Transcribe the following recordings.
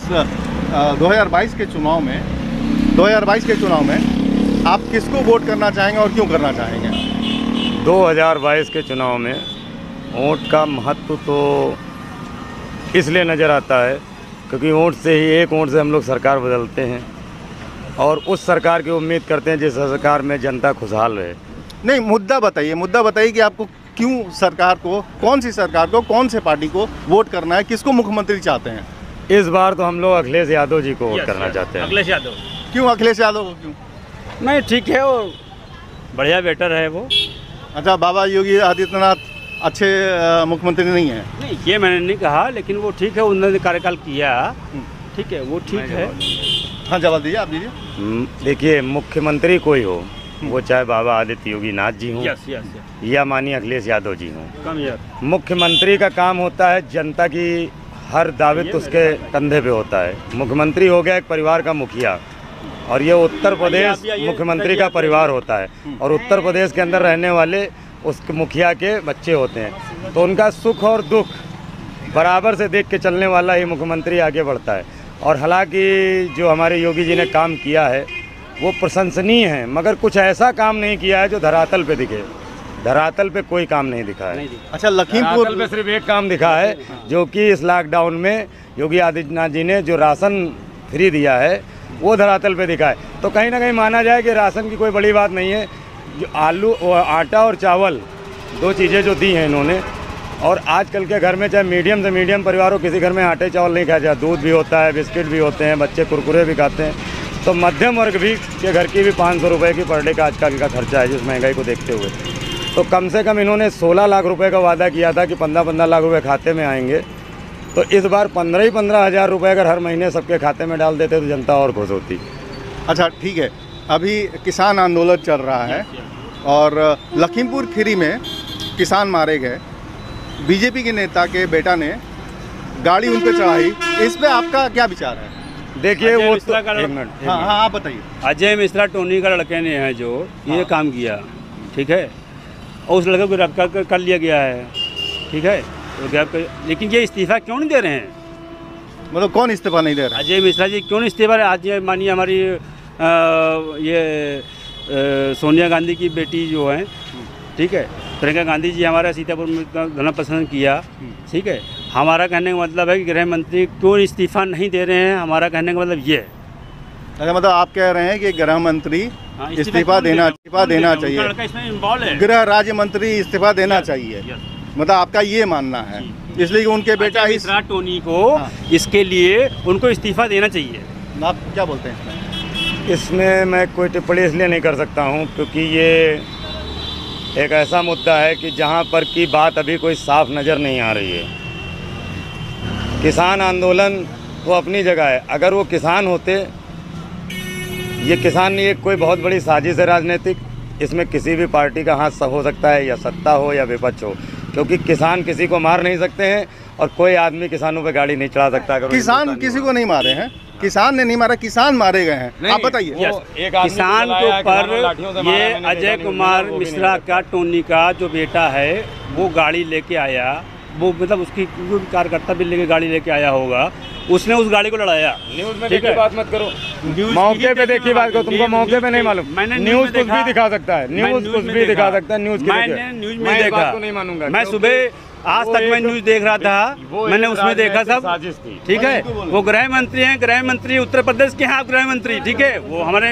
2022 के चुनाव में आप किसको वोट करना चाहेंगे और क्यों करना चाहेंगे? 2022 के चुनाव में वोट का महत्व तो इसलिए नज़र आता है क्योंकि वोट से ही, एक वोट से हम लोग सरकार बदलते हैं और उस सरकार की उम्मीद करते हैं जिस सरकार में जनता खुशहाल रहे। नहीं, मुद्दा बताइए कि आपको क्यों सरकार को, कौन सी सरकार को, कौन से पार्टी को वोट करना है, किसको मुख्यमंत्री चाहते हैं? इस बार तो हम लोग अखिलेश यादव जी को वोट करना चाहते हैं। अखिलेश यादव। क्यों अखिलेश यादव को? क्यों? नहीं, ठीक है, वो बढ़िया बेटर है वो। अच्छा, बाबा योगी आदित्यनाथ अच्छे मुख्यमंत्री नहीं है? नहीं, ये मैंने नहीं कहा, लेकिन वो ठीक है, उन्होंने कार्यकाल किया, ठीक है, वो ठीक है। हाँ, जवाब दीजिए, आप दीजिए। देखिए, मुख्यमंत्री कोई हो, वो चाहे बाबा आदित्य योगी नाथ जी हों या माननीय अखिलेश यादव जी हों, मुख्यमंत्री का काम होता है जनता की हर दावित्व उसके कंधे पे होता है। मुख्यमंत्री हो गया एक परिवार का मुखिया, और ये उत्तर प्रदेश मुख्यमंत्री का परिवार होता है, और उत्तर प्रदेश के अंदर रहने वाले उस मुखिया के बच्चे होते हैं, तो उनका सुख और दुख बराबर से देख के चलने वाला ही मुख्यमंत्री आगे बढ़ता है। और हालांकि जो हमारे योगी जी ने काम किया है वो प्रशंसनीय है, मगर कुछ ऐसा काम नहीं किया है जो धरातल पे दिखे। धरातल पे कोई काम नहीं दिखा है। अच्छा, लखीमपुर पे सिर्फ एक काम दिखा है, जो कि इस लॉकडाउन में योगी आदित्यनाथ जी ने जो राशन फ्री दिया है वो धरातल पे दिखा है। तो कहीं ना कहीं माना जाए कि राशन की कोई बड़ी बात नहीं है। जो आलू, आटा और चावल, दो चीज़ें जो दी हैं इन्होंने, और आजकल के घर में चाहे मीडियम से मीडियम परिवार हो, किसी घर में आटे चावल नहीं खाया जाता, दूध भी होता है, बिस्किट भी होते हैं, बच्चे कुरकुरे भी खाते हैं, तो मध्यम वर्ग भी के घर की भी 500 रुपये की पर डे का आजकल का खर्चा है जिस महंगाई को देखते हुए। तो कम से कम इन्होंने 16 लाख रुपए का वादा किया था कि 15-15 लाख रुपए खाते में आएंगे, तो इस बार 15 हज़ार रुपये अगर हर महीने सबके खाते में डाल देते तो जनता और खुश होती। अच्छा, ठीक है, अभी किसान आंदोलन चल रहा है और लखीमपुर खीरी में किसान मारे गए, बीजेपी के नेता के बेटा ने गाड़ी उन पे चढ़ाई, इस पे आपका क्या विचार है? देखिए, वो तो हाँ, आप बताइए। अजय मिश्रा टोनी का लड़के ने है जो ये काम किया, ठीक है, और उस लड़के को रख कर लिया गया है, ठीक है, तो लेकिन ये इस्तीफा क्यों नहीं दे रहे हैं? मतलब कौन इस्तीफा नहीं दे रहा? अजय मिश्रा जी क्यों नहीं इस्तीफा? आज मानिए हमारी सोनिया गांधी की बेटी जो है, ठीक है, प्रियंका गांधी जी हमारा सीतापुर में धरना पसंद किया, ठीक है। हमारा कहने का मतलब है कि गृह मंत्री क्यों इस्तीफा नहीं दे रहे हैं, हमारा कहने का मतलब ये है। अच्छा, मतलब आप कह रहे हैं कि गृह मंत्री इस्तीफा देना चाहिए, गृह राज्य मंत्री इस्तीफा देना चाहिए, मतलब आपका ये मानना है, इसलिए उनके बेटा ही टोनी को इसके लिए उनको इस्तीफा देना चाहिए। आप क्या बोलते हैं इसमें? मैं कोई टिप्पणी इसलिए नहीं कर सकता हूँ क्योंकि ये एक ऐसा मुद्दा है कि जहाँ पर की बात अभी कोई साफ नज़र नहीं आ रही है। किसान आंदोलन वो अपनी जगह है, अगर वो किसान होते, ये किसान ये कोई बहुत बड़ी साजिश है राजनीतिक, इसमें किसी भी पार्टी का हाथ हो सकता है, या सत्ता हो या विपक्ष हो, क्योंकि किसान किसी को मार नहीं सकते हैं और कोई आदमी किसानों पे गाड़ी नहीं चढ़ा सकता। अगर किसान किसी को नहीं मारे हैं, किसान ने नहीं मारा, किसान मारे गए हैं। आप बताइए। किसान के ऊपर ये अजय कुमार मिश्रा का टोनी का जो बेटा है वो गाड़ी लेके आया, वो मतलब उसकी कार्यकर्ता भी लेके गाड़ी लेके आया होगा, उसने उस गाड़ी को लड़ाया। न्यूज़ में देखी बात मत करो, मौके पे देखी बात करो, तुमको मौके पे नहीं मालूम। मैंने न्यूज़ कुछ भी दिखा सकता है, न्यूज़ कुछ भी दिखा सकता है, मैंने न्यूज़ में देखा, नहीं मानूंगा। मैं सुबह आज तक मैं न्यूज़ देख रहा था, मैंने उसमें देखा सब, ठीक है। वो गृह मंत्री हैं, गृह मंत्री उत्तर प्रदेश के हैं, आप गृह मंत्री, ठीक है, वो हमारे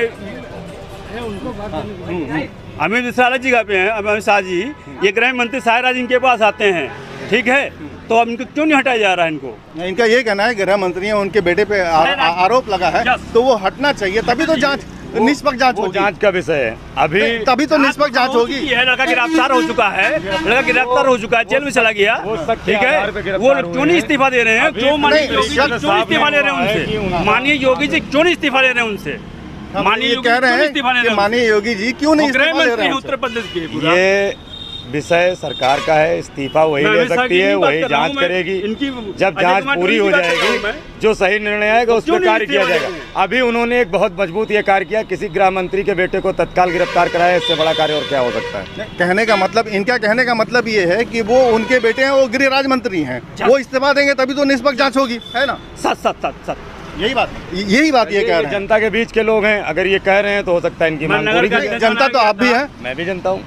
अमित शाह जी का पे हैं, अमित शाह जी, ये गृह मंत्री सायराज इनके पास आते हैं, ठीक है, तो अब इनको क्यों नहीं हटाया जा रहा है? इनका ये कहना है गृह मंत्री हैं, उनके बेटे पे आरोप लगा है, तो वो हटना चाहिए, तभी तो जांच, निष्पक्ष जांच होगी। जांच का विषय है अभी, तभी तो निष्पक्ष जांच होगी। लड़का गिरफ्तार हो चुका है, लड़का गिरफ्तार हो चुका है, जेल में चला गया, ठीक है, वो क्यों नहीं इस्तीफा दे रहे हैं? क्यों इस्तीफा ले रहे हैं उनसे? माननीय योगी जी क्यों नहीं इस्तीफा ले रहे हैं उनसे? माननीय कह रहे हैं कि माननीय योगी जी क्यों नहीं इस्तीफा ले रहे हैं उत्तर प्रदेश के? ये विषय सरकार का है, इस्तीफा वही ले सकती है, वही जांच करेगी। जब जांच पूरी हो जाएगी, जो सही निर्णय आएगा उस पर कार्य किया जाएगा। अभी उन्होंने एक बहुत मजबूत ये कार्य किया, किसी गृह मंत्री के बेटे को तत्काल गिरफ्तार कराया, इससे बड़ा कार्य और क्या हो सकता है? कहने का मतलब, इनका कहने का मतलब ये है कि वो उनके बेटे हैं, वो गृह राज्य मंत्री हैं, वो इस्तीफा देंगे तभी तो निष्पक्ष जाँच होगी, है ना? सच यही बात ये कह रहे हैं। जनता के बीच के लोग हैं, अगर ये कह रहे हैं तो हो सकता है इनकी मांग पूरी की जाए। जनता तो आप भी हैं, मैं भी जनता हूँ।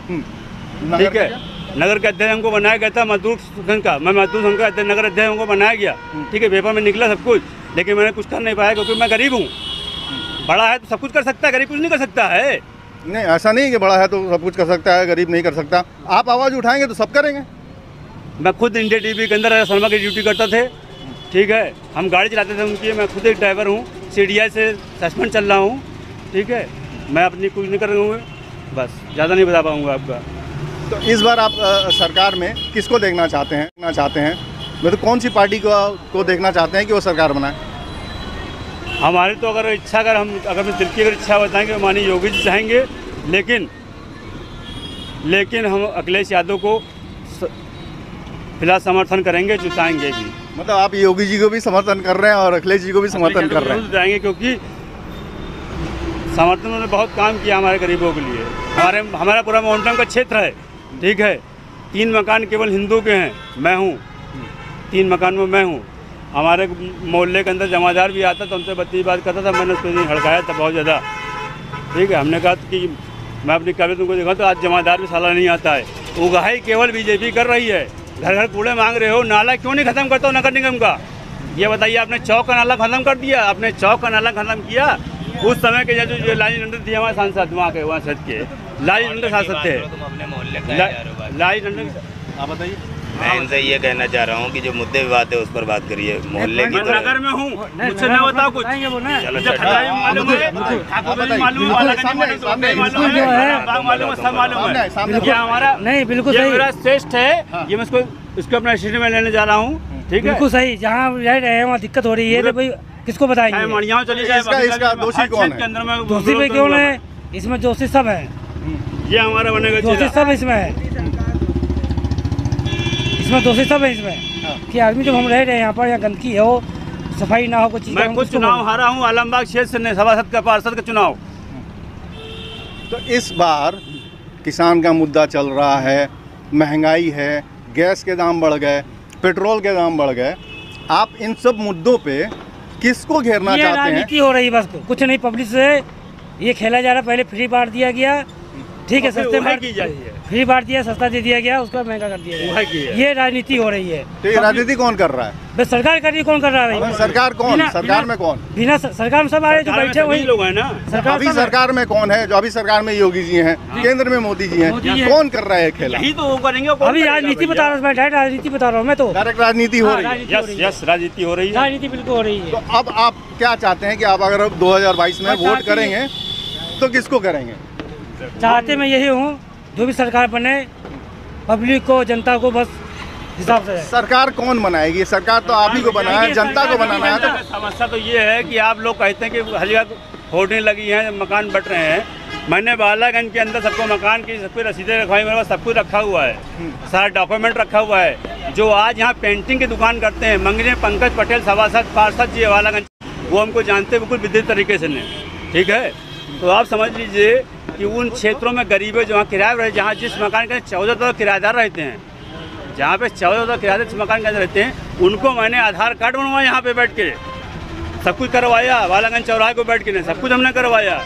ठीक है, नगर के अध्यक्ष हमको बनाया गया था मजदूर संघ का, मैं मजदूर संघ का नगर अध्यक्ष हमको बनाया गया। ठीक है, पेपर में निकला सब कुछ, लेकिन मैंने कुछ कर नहीं पाया क्योंकि मैं गरीब हूँ। बड़ा है तो सब कुछ कर सकता है, गरीब कुछ नहीं कर सकता है। नहीं, ऐसा नहीं कि बड़ा है तो सब कुछ कर सकता है, गरीब नहीं कर सकता। आप आवाज़ उठाएंगे तो सब करेंगे। मैं खुद इंडिया टीवी के अंदर शर्मा की ड्यूटी करता थे। ठीक है, हम गाड़ी चलाते थे उनकी, मैं खुद एक ड्राइवर हूँ, CDI से सस्पेंड चल रहा हूँ। ठीक है, मैं अपनी कुछ नहीं कर रहा हूँ, बस ज़्यादा नहीं बता पाऊँगा आपका। तो इस बार आप सरकार में किसको देखना चाहते हैं? मतलब कौन सी पार्टी को देखना चाहते हैं कि वो सरकार बनाए? हमारी तो अगर इच्छा, अगर दिल की इच्छा बताएंगे माननीय योगी जी चाहेंगे, लेकिन हम अखिलेश यादव को फिलहाल समर्थन करेंगे, जुटाएंगे भी। मतलब आप योगी जी को भी समर्थन कर रहे हैं और अखिलेश जी को भी समर्थन कर रहे हैं? जुटाएंगे क्योंकि समर्थन उन्होंने बहुत काम किया हमारे गरीबों के लिए। हमारा पूरा माउंटेन का क्षेत्र है। ठीक है, 3 मकान केवल हिंदू के हैं, मैं हूँ 3 मकान में मैं हूँ। हमारे मोहल्ले के अंदर जमादार भी आता था, हमसे बत्ती बात करता था, मैंने उसको हड़काया था बहुत ज़्यादा। ठीक है, हमने कहा कि मैं अपनी काबिलियत उनको देखा तो आज जमादार भी साला नहीं आता है। उगाही केवल बीजेपी कर रही है। घर घर कूड़े मांग रहे हो, नाला क्यों नहीं खत्म करता हो नगर निगम का? ये बताइए, आपने चौक का नाला खत्म कर दिया, आपने चौक का नाला खत्म किया। उस समय के जो लाली टंडन थी हमारे सांसद, वहाँ के लाली टंडन सांसद थे, लाली टंडन। आप बताइए। मैं इनसे ये कहना चाह रहा हूँ कि जो मुद्दे विवाद है उस पर बात करिए। मोहल्ले की तो नगर में हूँ, मुझसे न बताओ कुछ। हमारा नहीं, बिल्कुल सही, मेरा श्रेष्ठ है, ये मैं इसको अपना स्टेशन में लेने जा रहा हूँ। ठीक है, बिल्कुल सही। जहाँ रह रहे हैं वहाँ दिक्कत हो रही है तो भाई किसको बताएंगे? मणियाँ चली जाए, इसका दोषी कौन है? दोषी पे क्यों है? इसमें दोषी सब है, ये हमारा बनेगा दोषी सब इसमें है, इसमें दोषी सब है इसमें कि आदमी जब हम रह रहे हैं यहाँ पर, यहाँ गंदगी हो, सफाई ना हो, कुछ चीज़। मैं खुद चुनाव हारा हूँ आलमबाग क्षेत्र से, सभासद का पार्षद का चुनाव। तो इस बार किसान का मुद्दा चल रहा है, महंगाई है, गैस के दाम बढ़ गए, पेट्रोल के दाम बढ़ गए। आप इन सब मुद्दों पे किसको घेरना चाहते हैं? राजनीति हो रही, बस कुछ नहीं। पब्लिक से ये खेला जा रहा है। पहले फ्री बांट दिया गया, ठीक है, सस्ते बांट की जाए, फ्री बांट दिया, सस्ता दे दिया गया, उसको महंगा कर दिया गया। ये राजनीति हो रही है। तो ये राजनीति कौन कर रहा है? बस सरकार कर रही है। कौन कर रहा है भाई? सरकार कौन? सरकार में कौन? बिना सरकार में सब आ रहे जो बैठे वही लोग हैं ना। अभी सरकार में कौन है? जो अभी सरकार में योगी जी हैं, केंद्र में मोदी जी हैं, कौन कर रहा है खेला? यही तो वो करेंगे। अभी राजनीति बता रहा हूँ, राजनीति बता रहा हूँ मैं तो। डायरेक्ट राजनीति हो रही है। यस, राजनीति हो रही है, राजनीति बिल्कुल हो रही है। तो अब आप क्या चाहते हैं कि आप अगर 2022 में वोट करेंगे तो किसको करेंगे? चाहते मैं यही हूँ, जो भी सरकार बने, पब्लिक को, जनता को बस हिसाब से। सरकार कौन बनाएगी? सरकार तो आप ही को बनाना है, जनता को बनाना है। समस्या तो ये है कि आप लोग कहते हैं कि हर जगह होर्डिंग लगी है, मकान बट रहे हैं। मैंने बालागंज के अंदर सबको मकान की सबको रसीदें रखवाई, मेरे पास सब कुछ रखा हुआ है, सारा डॉक्यूमेंट रखा हुआ है। जो आज यहाँ पेंटिंग की दुकान करते हैं, मंगने पंकज पटेल सभासद पार्षद जी बालागंज, वो हमको जानते बिल्कुल विधित तरीके से नहीं। ठीक है, तो आप समझ लीजिए कि उन क्षेत्रों में गरीब जहाँ किराए रहे, जहाँ जिस मकान के 14 किराएदार रहते हैं, जहाँ पे 14 किराएदार जिस मकान के अंदर रहते हैं, उनको मैंने आधार कार्ड बनवाया, यहाँ पे बैठ के सब कुछ करवाया। बालागंज चौराहे को बैठ के नहीं, सब कुछ हमने करवाया,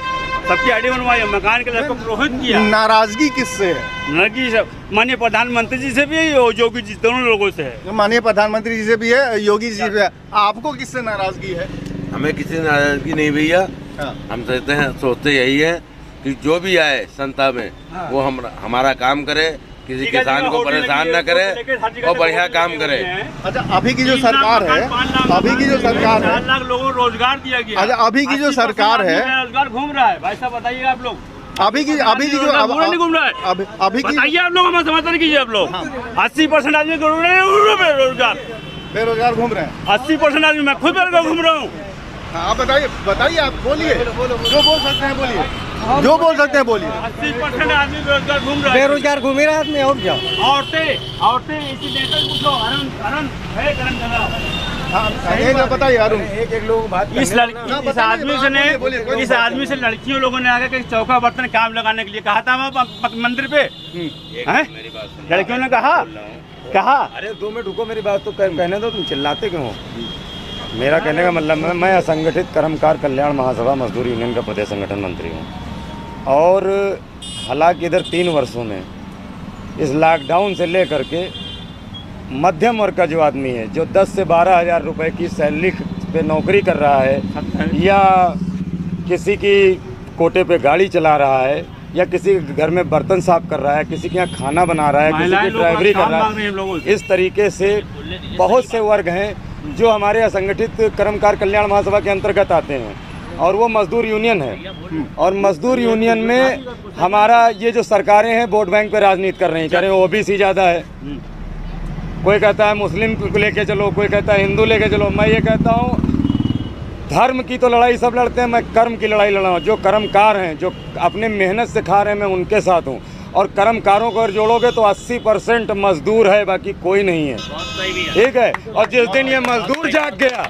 सबकी आईडी बनवाई, मकान के लड़कों को रोहित किया। नाराजगी किससे है? नाराजगी माननीय प्रधानमंत्री जी से भी है, योगी जी, दोनों लोगों से है। माननीय प्रधानमंत्री जी से भी है, योगी जी से भी है। आपको किससे नाराजगी है? हमें किसी नाराजगी नहीं भैया। हम सोचते यही है कि जो भी आए संता में वो हमारा काम करे, किसी किसान को परेशान न करे और बढ़िया काम करे। अच्छा, अभी की जो सरकार है, अभी की जो सरकार है, 4 लाख लोगों को रोजगार दिया गया। अच्छा, अभी की जो सरकार है, रोजगार घूम रहा है। भाई साहब बताइए आप लोग, अभी की जो नहीं घूम रहा है, अभी की बताइए आप लोग, हमें समर्थन कीजिए आप लोग। 80% आदमी बेरोजगार घूम रहे हैं। 80% आदमी, मैं खुद बेरोजगार घूम रहा हूँ। आप बताइए, आप बोलिए, जो बोल सकते हैं बोलिए, जो बोल सकते हैं बोलिए। 80% आदमी बेरोजगार घूम रहा है। बेरोजगार घूम रहा है आदमी, और क्या? औरतें इसी नेता को पूछो, अरुण है करण चला। हाँ, बताइए अरुण। एक लोग बात इस आदमी से लड़कियों लोगों ने आगे के चौका बर्तन काम लगाने के लिए कहा था वहाँ मंदिर पे। लड़कियों ने कहा अरे 2 मिनट रुको, मेरी बात तो कहने दो, तुम चिल्लाते क्यों हो? मेरा कहने का मतलब है, मैं असंगठित कर्मकार कल्याण महासभा मजदूर यूनियन का प्रदेश संगठन मंत्री हूँ। और हालांकि इधर 3 वर्षों में इस लॉकडाउन से लेकर के मध्यम वर्ग का जो आदमी है, जो 10 से 12 हज़ार रुपये की सैलरी पे नौकरी कर रहा है, या किसी की कोटे पे गाड़ी चला रहा है, या किसी के घर में बर्तन साफ कर रहा है, किसी के यहाँ खाना बना रहा है, किसी की ड्राइवरी कर रहा है, इस तरीके से बहुत से वर्ग हैं जो हमारे असंगठित कर्मकार कल्याण महासभा के अंतर्गत आते हैं। और वो मजदूर यूनियन है। और मजदूर यूनियन में हमारा ये जो सरकारें हैं वोट बैंक पे राजनीति कर रही हैं, कह रहे हैं ओबीसी ज़्यादा है, कोई कहता है मुस्लिम को लेके चलो, कोई कहता है हिंदू लेके चलो। मैं ये कहता हूँ धर्म की तो लड़ाई सब लड़ते हैं, मैं कर्म की लड़ाई लड़ रहा हूँ। जो कर्मकार हैं, जो अपने मेहनत से खा रहे हैं, मैं उनके साथ हूँ। और कर्मकारों को अगर जोड़ोगे तो 80% मजदूर है, बाकी कोई नहीं है, ठीक है। और जिस दिन ये मजदूर जाग गया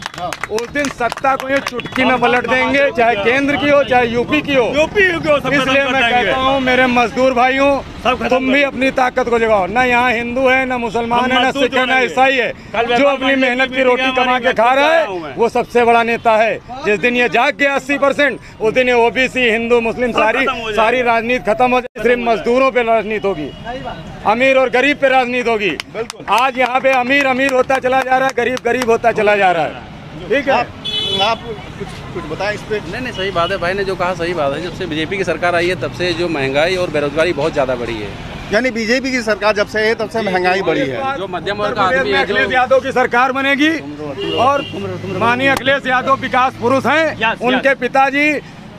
उस दिन सत्ता को ये चुटकी में पलट देंगे, चाहे केंद्र की हो चाहे यूपी की हो। इसलिए मैं कहता हूँ मेरे मजदूर भाइयों, तुम भी अपनी ताकत को जगाओ। न यहाँ हिंदू है, न मुसलमान है, न सिख है, न ईसाई है। जो अपनी मेहनत की रोटी कमा के खा रहा है वो सबसे बड़ा नेता है। जिस दिन ये जाग गया 80%, उस दिन ये ओबीसी, हिंदू, मुस्लिम सारी राजनीति खत्म हो जाए। सिर्फ मजदूरों पे राजनीति होगी, अमीर और गरीब पे राजनीति होगी। आज यहाँ पे अमीर अमीर होता चला जा रहा है, गरीब गरीब होता चला जा रहा है, ठीक है। आप कुछ बताएं इस पे। नहीं, सही बात है, भाई ने जो कहा सही बात है। जब से बीजेपी की सरकार आई है तब से जो महंगाई और बेरोजगारी बहुत ज़्यादा बढ़ी है। यानी बीजेपी की सरकार जब से है तब से महंगाई बढ़ी है। जो मध्यम वर्ग का आदमी है, अखिलेश यादव की सरकार बनेगी और माननीय अखिलेश यादव विकास पुरुष हैं। उनके पिताजी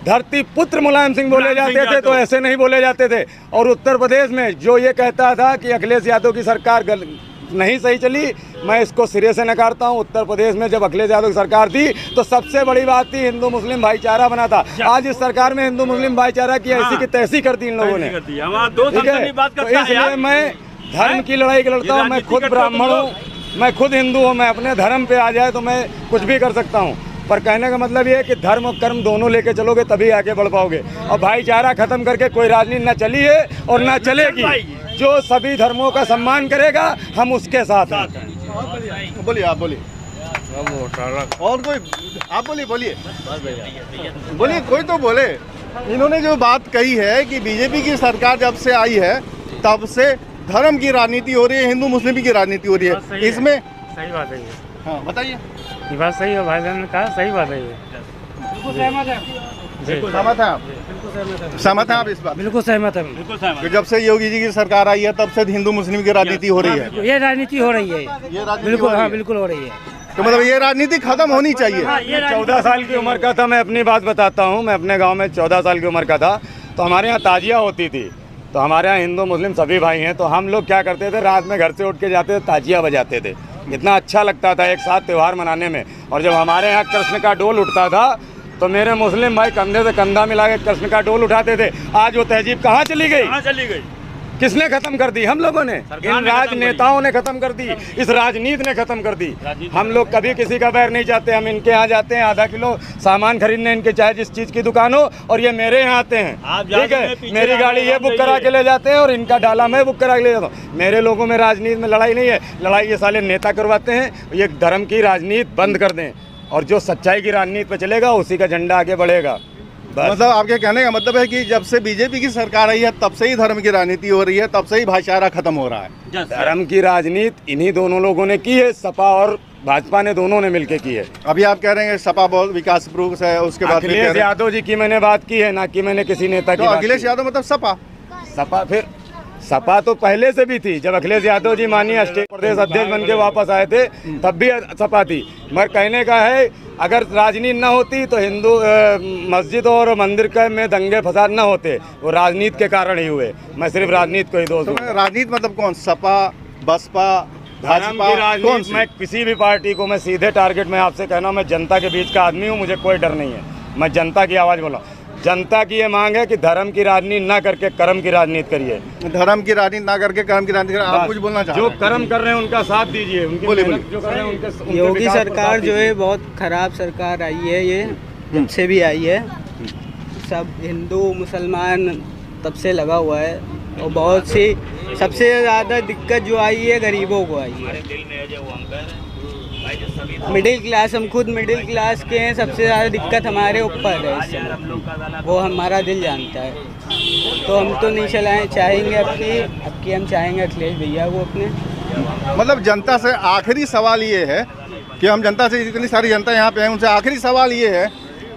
धरती पुत्र मुलायम सिंह बोले जाते थे, तो ऐसे नहीं बोले जाते थे। और उत्तर प्रदेश में जो ये कहता था कि अखिलेश यादव की सरकार नहीं सही चली, मैं इसको सिरे से नकारता हूँ। उत्तर प्रदेश में जब अखिलेश यादव की सरकार थी तो सबसे बड़ी बात थी हिंदू मुस्लिम भाईचारा बना था। आज इस सरकार में हिंदू मुस्लिम भाईचारा की ऐसी की तैसी कर दी इन लोगों ने, ठीक है। तो इसलिए मैं धर्म की लड़ाई लड़ता हूँ। मैं खुद ब्राह्मण हूँ, मैं खुद हिंदू हूँ। मैं अपने धर्म पे आ जाए तो मैं कुछ भी कर सकता हूँ, पर कहने का मतलब ये है कि धर्म और कर्म दोनों लेके चलोगे तभी आगे बढ़ पाओगे। और भाईचारा खत्म करके कोई राजनीति ना चली है और ना चलेगी। जो सभी धर्मों का सम्मान करेगा हम उसके साथ हैं। बोलिए, आप बोलिए। और कोई आप बोलिए बोलिए, कोई तो बोले। इन्होंने जो बात कही है कि बीजेपी की सरकार जब से आई है तब से धर्म की राजनीति हो रही है, हिंदू मुस्लिम की राजनीति हो रही है। इसमें सही बात है ये। हाँ बताइए। ये बात सही है, भाईजान ने कहा सही बात है ये। बिल्कुल सहमत है। सहमत हैं आप? सहमत हैं आप इस बात? बिल्कुल सहमत है। कि जब से योगी जी की सरकार आई है तब से हिंदू मुस्लिम की राजनीति हो रही है। ये राजनीति हो रही है, ये राजनीति बिल्कुल, हो रही हाँ है। बिल्कुल हो रही है। तो मतलब ये राजनीति खत्म होनी चाहिए। 14 साल की उम्र का था, मैं अपनी बात बताता हूँ। मैं अपने गांव में 14 साल की उम्र का था, तो हमारे यहाँ ताजिया होती थी। तो हमारे यहाँ हिंदू मुस्लिम सभी भाई हैं, तो हम लोग क्या करते थे, रात में घर से उठ के जाते थे, ताजिया बजाते थे। इतना अच्छा लगता था एक साथ त्यौहार मनाने में। और जब हमारे यहाँ कृष्ण का डोल उठता था तो मेरे मुस्लिम भाई कंधे से कंधा मिला के कृष्ण का डोल उठाते थे। आज वो तहजीब कहाँ चली गई? किसने खत्म कर दी? हम लोगों ने, इन राजनेताओं ने खत्म कर दी, इस राजनीति ने खत्म कर दी। हम लोग कभी किसी का बैर नहीं चाहते। हम इनके यहाँ जाते हैं आधा किलो सामान खरीदने, इनके चाहे जिस चीज़ की दुकान हो, और ये मेरे यहाँ आते हैं, ठीक है। मेरी गाड़ी ये बुक करा के ले जाते हैं और इनका डाला मैं बुक करा के ले जाता हूँ। मेरे लोगों में राजनीति में लड़ाई नहीं है। लड़ाई ये साले नेता करवाते हैं। ये धर्म की राजनीति बंद कर दें और जो सच्चाई की राजनीति पर चलेगा उसी का झंडा आगे बढ़ेगा। मतलब आपके कहने का मतलब है कि जब से बीजेपी की सरकार आई है तब से ही धर्म की राजनीति हो रही है, तब से ही भाईचारा खत्म हो रहा है। धर्म की राजनीति इन्हीं दोनों लोगों ने की है, सपा और भाजपा ने दोनों ने मिलकर की है। अभी आप कह रहे हैं सपा बहुत विकास पुरुष है, उसके बाद अखिलेश यादव जी की मैंने बात की है, ना कि मैंने किसी नेता की। अखिलेश यादव मतलब सपा? सपा फिर सपा तो पहले से भी थी। जब अखिलेश यादव जी माननीय स्टेट प्रदेश अध्यक्ष बन के वापस आए थे तब भी सपा थी। मगर कहने का है अगर राजनीति न होती तो हिंदू मस्जिद और मंदिर के में दंगे फसाद न होते, वो राजनीति के कारण ही हुए। मैं सिर्फ राजनीति को ही दोष दूं। राजनीति मतलब कौन? सपा, बसपा, भाजपा, कौन सी? मैं किसी भी पार्टी को मैं सीधे टारगेट में आपसे कहना, मैं जनता के बीच का आदमी हूँ, मुझे कोई डर नहीं है। मैं जनता की आवाज़ बोला। जनता की ये मांग है कि धर्म की राजनीति ना करके कर्म की राजनीति करिए। धर्म की राजनीति ना करके कर्म की राजनीति। आप कुछ बोलना चाहते हैं? जो कर्म कर रहे हैं उनका साथ दीजिए, उनकी मेहनत जो कर रहे हैं उनके योगी सरकार जो है बहुत खराब सरकार आई है। ये जब से भी आई है सब हिंदू मुसलमान तब से लगा हुआ है। और बहुत सी सबसे ज़्यादा दिक्कत जो आई है गरीबों को आई है। मिडिल क्लास, हम खुद मिडिल क्लास के हैं। सबसे ज़्यादा दिक्कत हमारे ऊपर है इस समय, वो हमारा दिल जानता है। तो हम तो नहीं चलाएं चाहेंगे अब की हम चाहेंगे अखिलेश भैया वो अपने। मतलब जनता से आखिरी सवाल ये है कि हम जनता से, इतनी सारी जनता यहाँ पे है, उनसे आखिरी सवाल ये है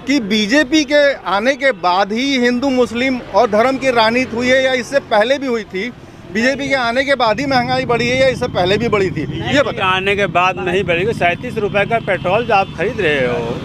कि बीजेपी के आने के बाद ही हिंदू मुस्लिम और धर्म की राजनीति हुई है या इससे पहले भी हुई थी? बीजेपी के आने के बाद ही महंगाई बढ़ी है या इससे पहले भी बढ़ी थी? ये बता। आने के बाद नहीं बढ़ेगी। 37 रुपये का पेट्रोल जो आप खरीद रहे हो,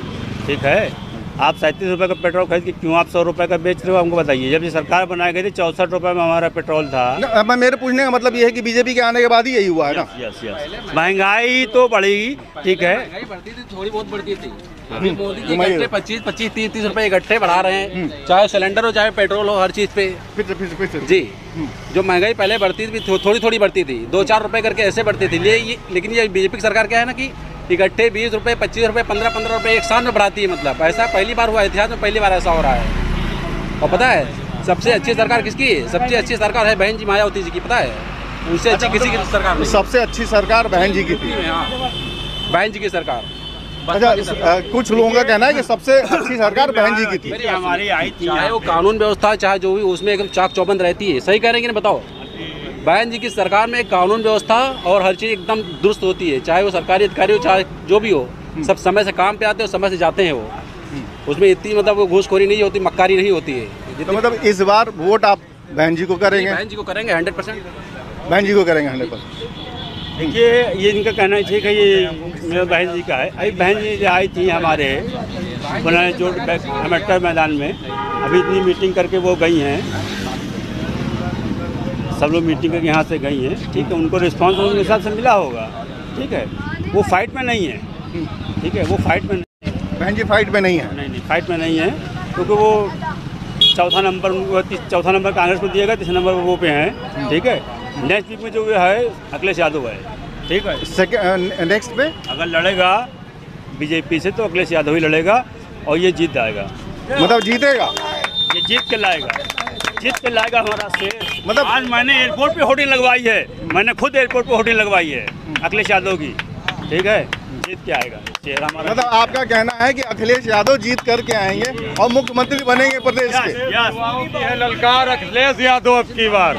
ठीक है, आप 37 रुपये का पेट्रोल खरीद के क्यों आप 100 रुपये का बेच रहे हो, हमको बताइए। जब ये सरकार बनाई गई थी 64 रुपये में हमारा पेट्रोल था। मैं मेरे पूछने का मतलब ये है कि बीजेपी के आने के बाद ही यही हुआ है ना? Yes yes. महंगाई तो बढ़ेगी, ठीक है, महंगाई बढ़ती थी, थोड़ी बहुत बढ़ती थी। अभी मोदी जी इकट्ठे 25-30 रुपए इकट्ठे बढ़ा रहे हैं, चाहे सिलेंडर हो चाहे पेट्रोल हो, हर चीज़ पे। फिर जी, जो महंगाई पहले बढ़ती थी थोड़ी थोड़ी बढ़ती थी, 2-4 रुपए करके ऐसे बढ़ती थी। लेकिन ये बीजेपी की सरकार क्या है ना कि इकट्ठे 20 रुपये, 25 रुपये, 15-15 रुपये एक साथ में बढ़ाती है। मतलब ऐसा पहली बार हुआ, इतिहास में पहली बार ऐसा हो रहा है। और पता है सबसे अच्छी सरकार किसकी है? सबसे अच्छी सरकार है बहन जी मायावती जी की, पता है? उससे अच्छी किसी की सरकार नहीं। सबसे अच्छी सरकार बहन जी की थी। हाँ, बहन जी की सरकार। अच्छा, कुछ लोगों का कहना है कि सबसे अच्छी सरकार बहन जी की थी। हमारी आई थी, चाहे वो कानून व्यवस्था चाहे जो भी, उसमें एकदम चाक चौबंद रहती है। सही कह रहे हैं कि नहीं बताओ? बहन जी की सरकार में कानून व्यवस्था और हर चीज़ एकदम दुरुस्त होती है। चाहे वो सरकारी अधिकारी हो चाहे जो भी हो, सब समय से काम पे आते हैं और समय से जाते हैं। वो उसमें इतनी मतलब वो घूसखोरी नहीं होती, मक्कारी नहीं होती है। तो मतलब इस बार वोट आप बहन जी को करेंगे? बहन जी को करेंगे 100%। बहन जी को करेंगे 100%। देखिए, ये इनका कहना ठीक है, ये मेरे बहन जी का है। अभी बहन जी आई थी हमारे बनाए जो अम्बेडकर मैदान में, अभी इतनी मीटिंग करके वो गई हैं, सब लोग मीटिंग करके यहाँ से गई हैं, ठीक है। उनको रिस्पांस उनके हिसाब से मिला होगा, ठीक है। वो फाइट में नहीं है, ठीक है, वो फाइट में नहीं। बहन जी फाइट में नहीं है? नहीं, फाइट में नहीं है, क्योंकि वो चौथा नंबर कांग्रेस को दिएगा, तीसरा नंबर वो पे हैं, ठीक है। नेक्स्ट वीक में जो है अखिलेश यादव है, ठीक है। नेक्स्ट पे अगर लड़ेगा बीजेपी से तो अखिलेश यादव ही लड़ेगा और ये जीत जाएगा। मतलब जीतेगा? ये जीत के लाएगा हमारा शेर। मतलब आज मैंने एयरपोर्ट पे होर्डिंग लगवाई है, मैंने खुद एयरपोर्ट पे होर्डिंग लगवाई है अखिलेश यादव की, ठीक है। जीत के आएगा शेर हमारा। मतलब आपका कहना है कि अखिलेश यादव जीत करके आएंगे और मुख्यमंत्री बनेंगे प्रदेश के? युवाओं की है ललकार, अखिलेश यादव अब की बार।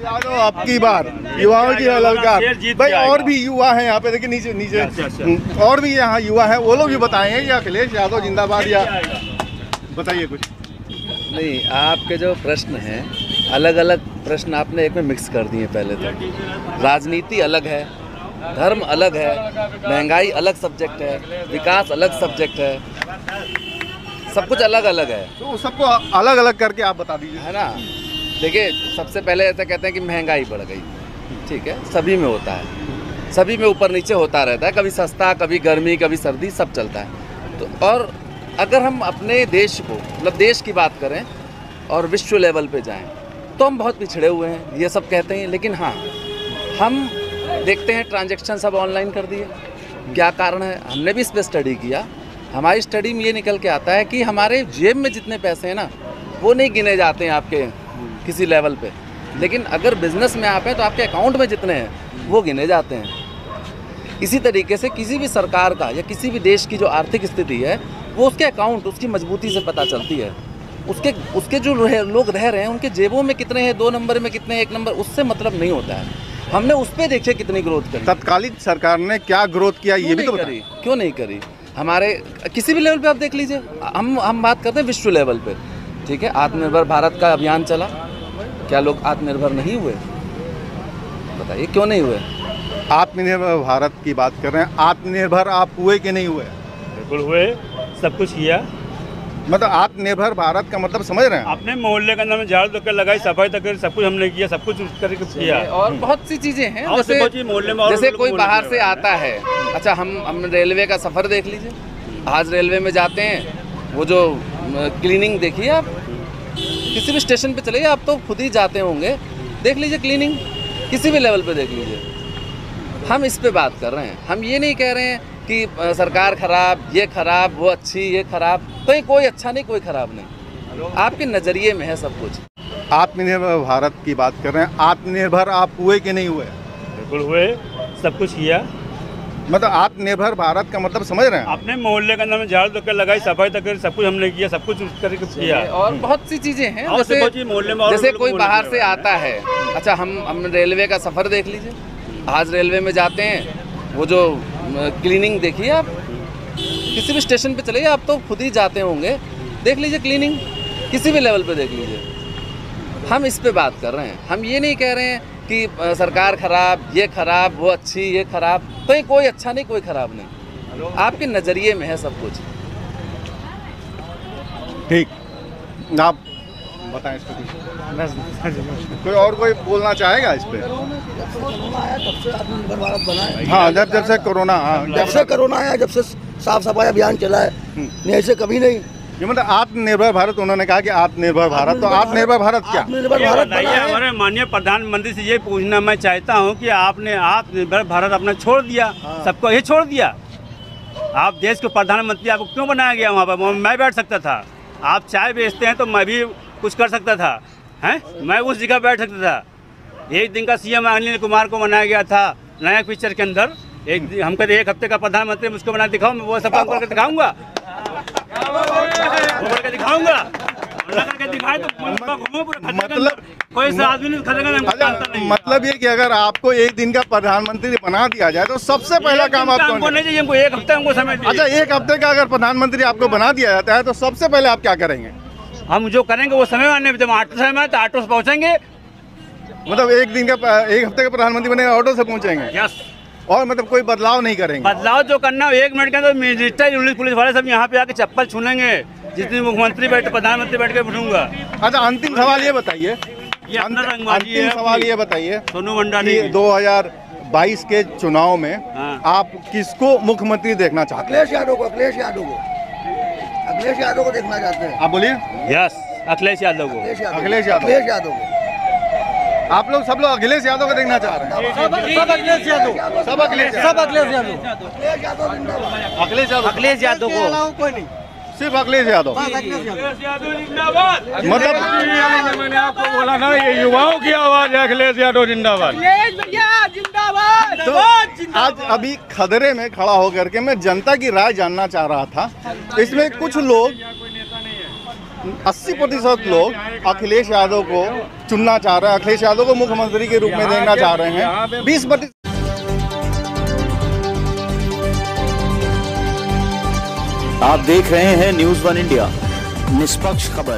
यादव अब की बार युवाओं की है ललकार। भाई और भी युवा हैं यहाँ पे, देखिए नीचे और भी यहाँ युवा है, वो लोग भी बताएंगे कि अखिलेश यादव जिंदाबाद या बताइए कुछ। नहीं, आपके जो प्रश्न हैं अलग अलग प्रश्न आपने एक में मिक्स कर दिए। पहले तो राजनीति अलग है, धर्म अलग है, महंगाई अलग सब्जेक्ट है, विकास अलग सब्जेक्ट है, सब कुछ अलग अलग है। तो सबको अलग अलग करके आप बता दीजिए, है ना। देखिए, सबसे पहले ऐसा कहते हैं कि महंगाई बढ़ गई, ठीक है, सभी में होता है, सभी में ऊपर नीचे होता रहता है, कभी सस्ता, कभी गर्मी, कभी सर्दी, सब चलता है। तो और अगर हम अपने देश को, मतलब देश की बात करें और विश्व लेवल पे जाएं, तो हम बहुत पिछड़े हुए हैं, ये सब कहते हैं। लेकिन हाँ, हम देखते हैं ट्रांजैक्शन सब ऑनलाइन कर दिए। क्या कारण है? हमने भी इस पर स्टडी किया। हमारी स्टडी में ये निकल के आता है कि हमारे जेब में जितने पैसे हैं ना, वो नहीं गिने जाते हैं आपके किसी लेवल पे। लेकिन अगर बिजनेस में आप हैं तो आपके अकाउंट में जितने हैं वो गिने जाते हैं। इसी तरीके से किसी भी सरकार का या किसी भी देश की जो आर्थिक स्थिति है, वो उसके अकाउंट, उसकी मजबूती से पता चलती है। उसके जो लोग रह रहे हैं उनके जेबों में कितने हैं, 2 नंबर में कितने हैं, 1 नंबर, उससे मतलब नहीं होता है। हमने उस पर देखिए कितनी ग्रोथ करी। तत्कालीन सरकार ने क्या ग्रोथ किया ये भी तो करी, क्यों नहीं करी? हमारे किसी भी लेवल पे आप देख लीजिए। हम बात करते हैं विश्व लेवल पे, ठीक है। आत्मनिर्भर भारत का अभियान चला, क्या लोग आत्मनिर्भर नहीं हुए? बताइए क्यों नहीं हुए? आत्मनिर्भर भारत की बात कर रहे हैं, आत्मनिर्भर आप हुए कि नहीं हुए? बिल्कुल हुए, सब कुछ किया। मतलब आत्मनिर्भर भारत का मतलब समझ रहे हैं? अपने मोहल्ले के अंदर में झाड़ू तक लगाई, सफाई तक, सब कुछ हमने किया, सब कुछ करके किया। और बहुत सी चीजें हैं, मोहल्ले में जैसे कोई बाहर से आता है। अच्छा, हम रेलवे का सफर देख लीजिए। आज रेलवे में जाते हैं, वो जो क्लीनिंग देखिए आप, किसी भी स्टेशन पे चले, आप तो खुद ही जाते होंगे, देख लीजिए क्लीनिंग, किसी भी लेवल पे देख लीजिए। हम इस पे बात कर रहे हैं, हम ये नहीं कह रहे हैं कि सरकार खराब, ये खराब, वो अच्छी, ये खराब। तो कोई अच्छा नहीं, कोई खराब नहीं, आपके नज़रिए में है सब कुछ। आत्मनिर्भर भारत की बात कर रहे हैं, आत्मनिर्भर आप हुए कि नहीं हुए? बिल्कुल हुए, सब कुछ किया। मतलब आत्मनिर्भर भारत का मतलब समझ रहे हैं? अपने मोहल्ले के अंदर में झाड़ू तक लगाई, सफाई तक करी, सब कुछ हमने किया, सब कुछ करके किया। और बहुत सी चीज़ें हैं, मोहल्ले में जैसे कोई बाहर से आता है, अच्छा हम रेलवे का सफ़र देख लीजिए, आज रेलवे में जाते हैं, वो जो क्लीनिंग देखिए आप, किसी भी स्टेशन पे चलिए, आप तो खुद ही जाते होंगे, देख लीजिए क्लीनिंग किसी भी लेवल पे देख लीजिए। हम इस पे बात कर रहे हैं, हम ये नहीं कह रहे हैं कि सरकार खराब, ये खराब, वो अच्छी, ये खराब, तो कोई अच्छा नहीं कोई खराब नहीं, आपके नज़रिए में है सब कुछ। ठीक, आप बताएं इस पे कोई और कोई बोलना चाहेगा इस पे? हाँ, जब से कोरोना, जब से कोरोना आया, जब से साफ सफाई अभियान चला है, नहीं ऐसे कभी नहीं। ये मतलब आत्मनिर्भर भारत, उन्होंने कहा कि आत्मनिर्भर भारत, तो आत्मनिर्भर भारत क्या? आत्मनिर्भर भारत बना है। हमारे माननीय प्रधानमंत्री से ये पूछना मैं चाहता हूँ कि आपने आत्मनिर्भर भारत अपना छोड़ दिया, सबको ये छोड़ दिया। आप देश के प्रधानमंत्री, आपको क्यों बनाया गया? वहाँ पर मैं बैठ सकता था, आप चाय बेचते हैं तो मैं भी कुछ कर सकता था, हैं? मैं उस जगह बैठ सकता था। एक दिन का सीएम अनिल कुमार को बनाया गया था नया पिक्चर के अंदर, हम कहते एक हफ्ते का प्रधानमंत्री मुझको बना दिखाओ, मैं वो सब काम करके दिखाऊंगा, वो करके दिखाऊंगा, करके दिखाए तो मतलब कोई सा आदमी नहीं खरीदेगा। मतलब ये कि अगर आपको एक दिन का प्रधानमंत्री बना दिया जाए तो सबसे पहला काम आपको नहीं चाहिए, हमको एक हफ्ते हमको समय दीजिए। अच्छा, एक हफ्ते का अगर प्रधानमंत्री आपको बना दिया जाता है तो सबसे पहले आप क्या करेंगे? हम जो करेंगे वो समय आने, जब ऑटो समय में तो ऑटो से पहुँचेंगे। मतलब एक हफ्ते का प्रधानमंत्री बनेगा, ऑटो से पहुँचेंगे? यस। और मतलब कोई बदलाव नहीं करेंगे? बदलाव जो करना है 1 मिनट के अंदर मिलिट्री पुलिस वाले सब यहाँ पे आके चप्पल छूलेंगे, जितने मुख्यमंत्री बैठे, प्रधानमंत्री बैठ के बैठूंगा। अच्छा, अंतिम सवाल ये बताइए, अंतिम सवाल ये बताइए, सोनू मंडाली 2022 के चुनाव में आप किसको मुख्यमंत्री देखना चाहते हैं? अखिलेश यादव को, अखिलेश यादव को, अखिलेश यादव को देखना चाहते हैं। आप बोलिए। यस, अखिलेश यादव को, अखिलेश यादव को। आप लोग सब लोग अखिलेश यादव को देखना चाह रहे हैं? सब अखिलेश यादव, सब अखिलेश यादव, अखिलेश यादव को, कोई नहीं, सिर्फ अखिलेश यादव। मतलब मैंने आपको बोला ना, ये युवाओं की आवाज है, अखिलेश यादव जिंदाबाद। तो आज अभी खदरे में खड़ा होकर के मैं जनता की राय जानना चाह रहा था। इसमें कुछ लोग, 80% लोग अखिलेश यादव को चुनना चाह रहे हैं, अखिलेश यादव को मुख्यमंत्री के रूप में देखना चाह रहे हैं। 20% आप देख रहे हैं न्यूज़ 1 इंडिया, निष्पक्ष खबर।